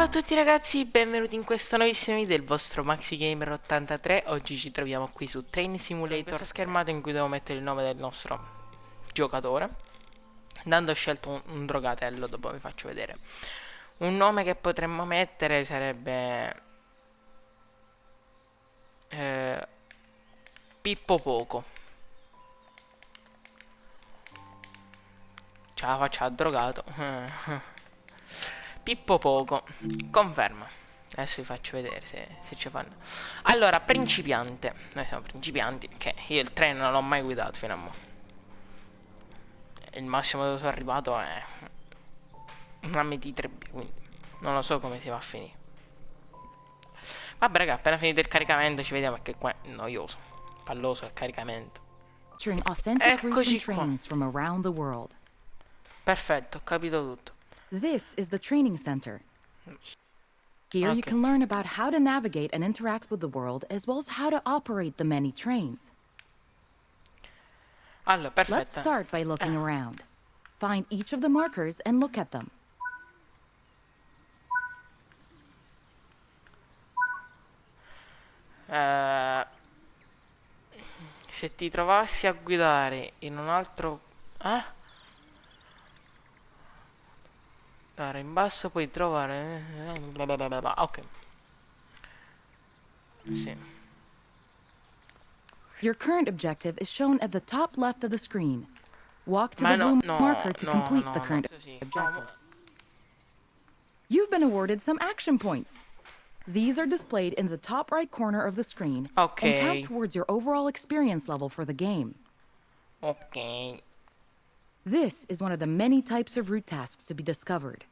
Ciao a tutti ragazzi, benvenuti in questo nuovissimo video del vostro Maxi Gamer 83. Oggi ci troviamo qui su Train Simulator, questa schermata in cui devo mettere il nome del nostro giocatore. Dando ho scelto un drogatello, dopo vi faccio vedere. Un nome che potremmo mettere sarebbe Pippo Poco. Ce la faccia drogato. Pippo Poco. Conferma. Adesso vi faccio vedere se ci fanno. Allora, principiante. Noi siamo principianti. Che io il treno non l'ho mai guidato fino a mo'. Il massimo dove sono arrivato è una MT3B. Quindi non lo so come si va a finire. Vabbè, raga, appena finito il caricamento ci vediamo perché qua è noioso. Palloso il caricamento. Authentic routes and Eccoci qua. trains from around the world. Perfetto, ho capito tutto. This is the training center. Here you Ok. can learn about how to navigate and interact with the world, as well as how to operate the many trains. Allora, Let's perfetto. start by looking around. Find each of the markers and look at them. Se ti trovassi a guidare in un altro... Allora, in basso puoi trovare... Ok. Sì. Your current objective is shown at the top left of the screen. Walk to Ma the no, blue no, marker to no, complete the no, no. current Sì. objective. You've been awarded some action points. These are displayed in the top right corner of the screen and count Ok. towards your overall experience level for the game. Ok. This is one of the many types of route tasks to be discovered.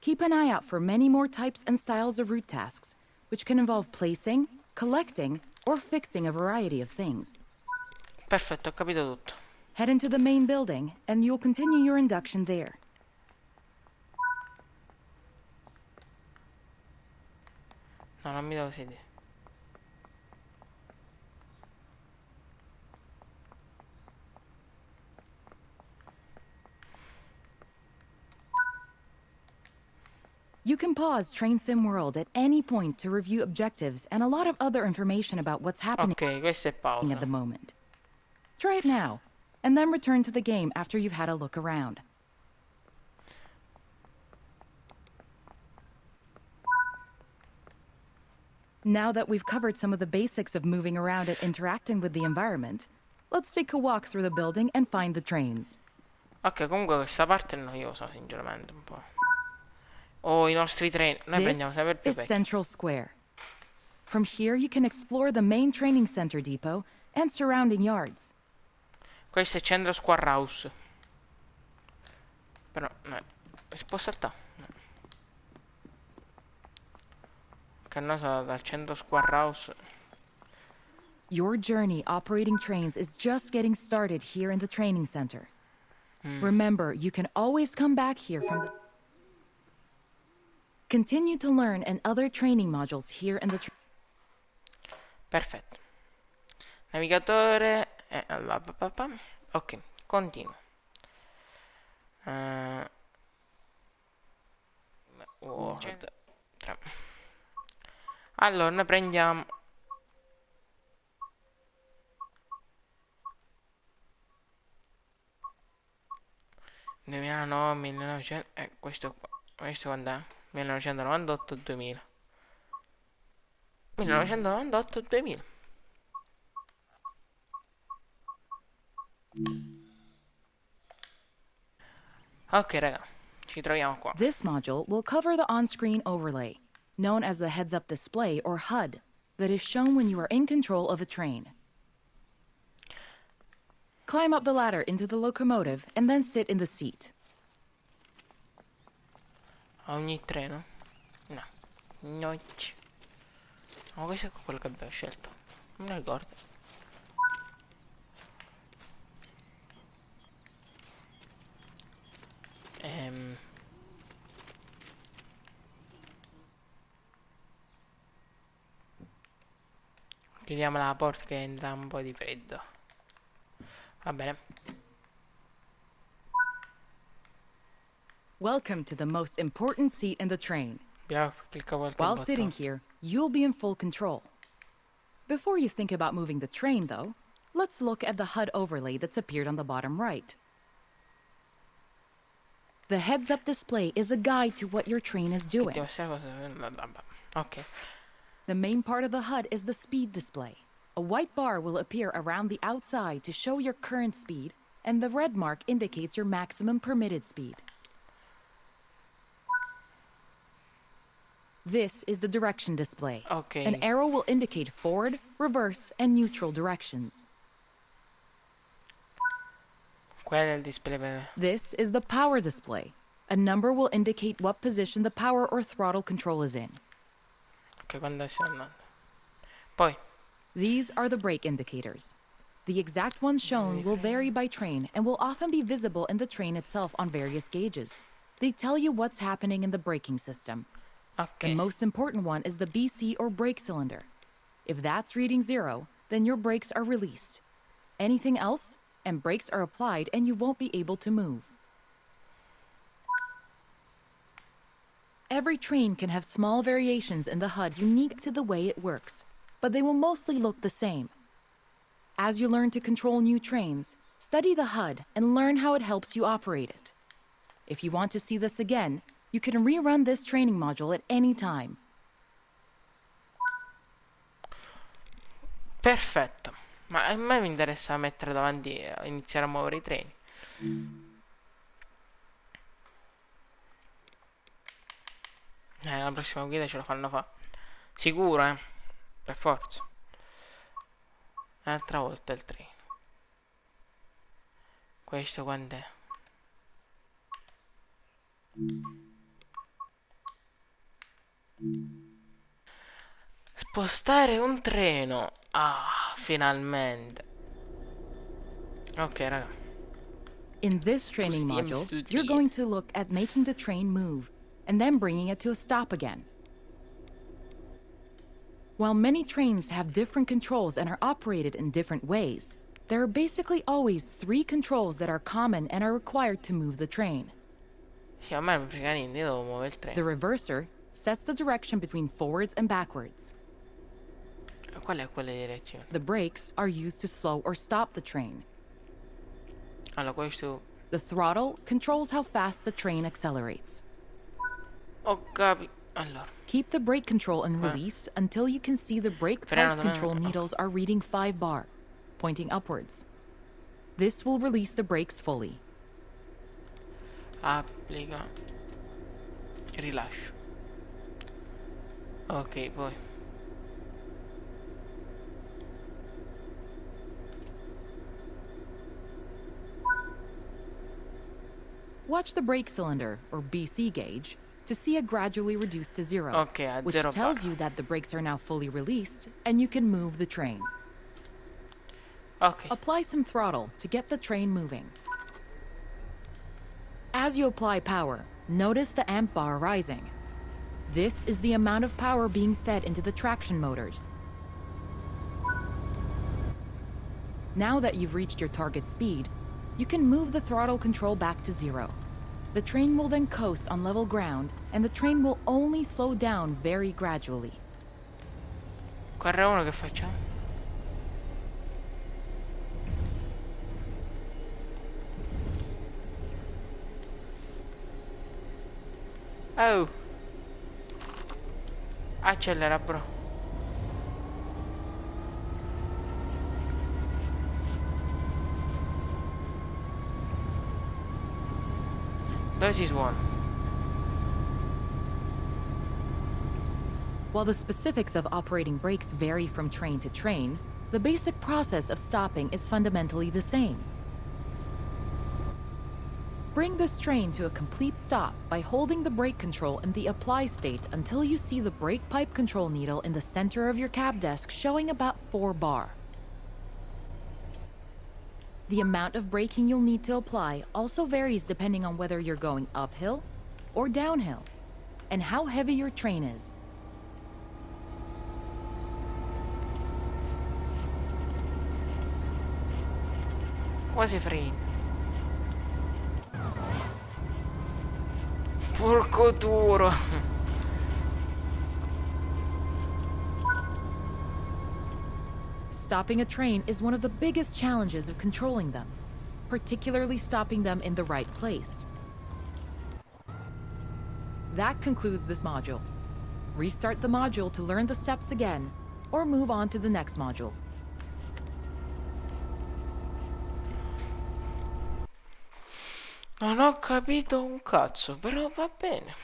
Keep an eye out for many more types and styles of route tasks, which can involve placing, collecting, or fixing a variety of things. Perfetto, ho capito tutto. Head into the main building, and you'll continue your induction there. No, non mi devo sedere. You can pause Train Sim World at any point to review objectives and a lot of other information about what's happening Ok, questa è at pausa. the moment. Try it now, and then return to the game after you've had a look around. Now that we've covered some of the basics of moving around and interacting with the environment, let's take a walk through the building and find the trains. Ok, comunque questa parte è noiosa, sinceramente, un po'. Oh, i nostri treni. Noi prendiamo This sempre più is vecchi. Central Square. From here, you can explore the main training center depot and surrounding yards. Questo è Centro Square House. Però, no, si può saltare? No. Che noi dal Centro Square House. Your journey operating trains is just getting started here in the training center. Remember, you can always come back here from the... Continue to learn and other training modules here in the... Perfetto. Navigatore. Ok, continuo. Word 3. Allora, noi prendiamo. 2009, 1900. Questo qua. Questo quando è? 1998-2000. 1998-2000. Ok, raga. Ci troviamo qua. This module will cover the on-screen overlay, known as the heads-up display or HUD, that is shown when you are in control of a train. Climb up the ladder into the locomotive and then sit in the seat. A ogni treno? No. No. Ma questo è quello che abbiamo scelto. Non mi ricordo. Chiudiamo la porta che entra un po' di freddo. Va bene. Welcome to the most important seat in the train. Abbiamo cliccato qualche While sitting bottone. here, you'll be in full control. Before you think about moving the train, though, let's look at the HUD overlay that's appeared on the bottom right. The heads-up display is a guide to what your train is Che doing. devo essere cosa... Ok. The main part of the HUD is the speed display. A white bar will appear around the outside to show your current speed, and the red mark indicates your maximum permitted speed. This is the direction display. Ok. An arrow will indicate forward, reverse, and neutral directions. Quello è il display per... This is the power display. A number will indicate what position the power or throttle control is in. Ok, quando stiamo andando. Poi, These are the brake indicators. The exact ones shown will vary by train and will often be visible in the train itself on various gauges. They tell you what's happening in the braking system. ok. The most important one is the BC or brake cylinder. If that's reading 0, then your brakes are released. Anything else, and brakes are applied and you won't be able to move. Every train can have small variations in the HUD unique to the way it works, but they will mostly look the same. As you learn to control new trains, study the HUD and learn how it helps you operate it. If you want to see this again, you can rerun this training module at any time. Perfetto. Ma a me mi interessa mettere davanti e iniziare a muovere i treni. La prossima guida ce la fanno fa. Sicuro, eh? Per forza. Un'altra volta il treno. Questo quant'è? Spostare un treno. Ah, finalmente. Ok, raga. In this training module, you're going to look at making the train move and then bringing it to a stop again. While many trains have different controls and are operated in different ways, there are basically always 3 controls that are common and are required to move the train. Sì, a me non mi frega niente, io devo muovere il The treno. reverser sets the direction between forwards and backwards. Qual è quella direzione? The brakes are used to slow or stop the train. Allora, questo... The throttle controls how fast the train accelerates. Ho capito. Allora, Keep the brake control in release until you can see the brake Freno pipe da control me. needles are reading 5 bar, pointing upwards. This will release the brakes fully. applica. Rilascio. Ok, poi. Watch the brake cylinder, or BC gauge, to see it gradually reduce to 0, Ok, a which 0 tells bar. you that the brakes are now fully released and you can move the train. Ok. Apply some throttle to get the train moving. As you apply power, notice the amp bar rising. This is the amount of power being fed into the traction motors. Now that you've reached your target speed, you can move the throttle control back to 0. The train will then coast on level ground, and the train will only slow down very gradually. Corre uno, che facciamo? Oh. Accelera, bro. Dove si suona? While the specifics of operating brakes vary from train to train, the basic process of stopping is fundamentally the same. Bring this train to a complete stop by holding the brake control in the apply state until you see the brake pipe control needle in the center of your cab desk showing about 4 bar. The amount of braking you'll need to apply also varies depending on whether you're going uphill or downhill, and how heavy your train is. Quasi freni. Porco duro. Stopping a train is one of the biggest challenges of controlling them, particularly stopping them in the right place. That concludes this module. Restart the module to learn the steps again, or move on to the next module. Non ho capito un cazzo, però va bene.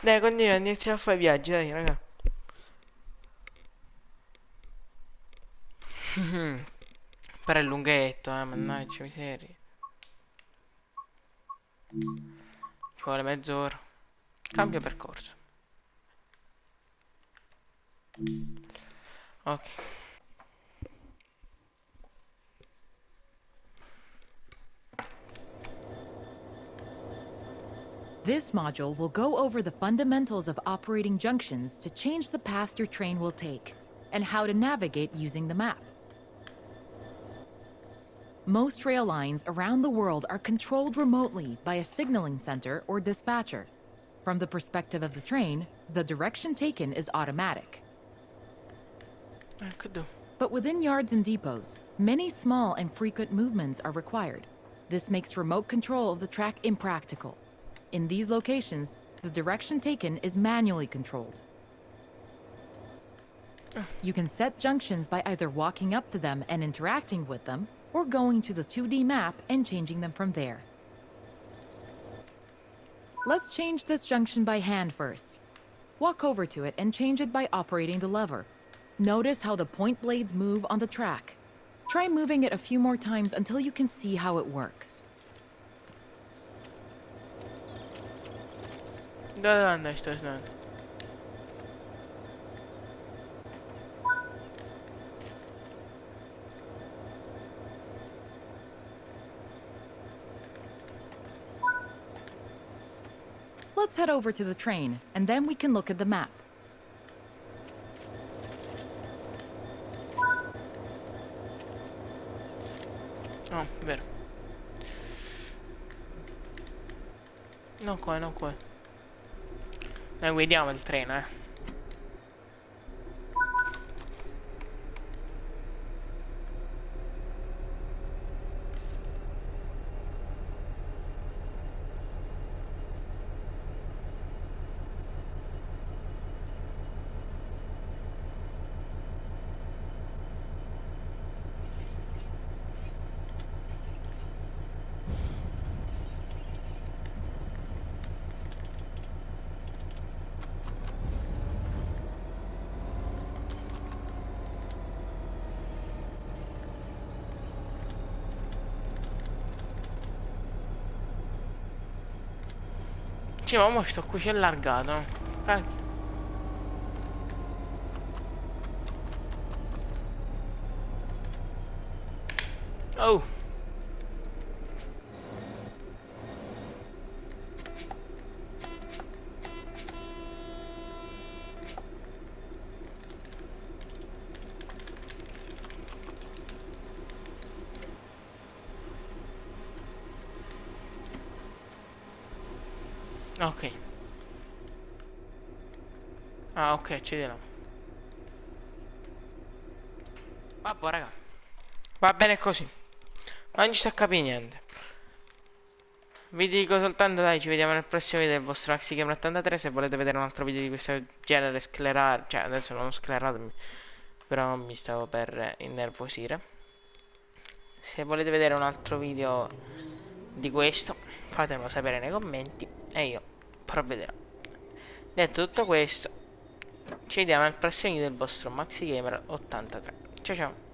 Dai, continua, iniziamo a fare i viaggi, dai, raga. Però è lunghetto, mannaggia miseria. Ci vuole mezz'ora. Cambio percorso. Ok. This module will go over the fundamentals of operating junctions to change the path your train will take, and how to navigate using the map. Most rail lines around the world are controlled remotely by a signaling center or dispatcher. From the perspective of the train, the direction taken is automatic. Could do. But within yards and depots, many small and frequent movements are required. This makes remote control of the track impractical. In these locations, the direction taken is manually controlled. You can set junctions by either walking up to them and interacting with them, or going to the 2D map and changing them from there. Let's change this junction by hand first. Walk over to it and change it by operating the lever. Notice how the point blades move on the track. Try moving it a few more times until you can see how it works. Dove andai sto snello? Let's head over to the train, and then we can look at the map. Oh, vero. Non qua, non qua. Noi guidiamo il treno, Sì, ma mo sto qui c'è allargato, no? Cacchio. Oh! Ok. Ah, ok, ci vediamo. Vabbè, raga. Va bene così. Non ci sta a capire niente. Vi dico soltanto, dai, ci vediamo nel prossimo video del vostro Maxi Gamer 83. Se volete vedere un altro video di questo genere sclerare, cioè adesso non ho sclerato, però mi stavo per innervosire. Se volete vedere un altro video di questo, fatemelo sapere nei commenti e io provvederò. Detto tutto questo, ci vediamo nel prossimo video del vostro Maxi Gamer 83. Ciao ciao.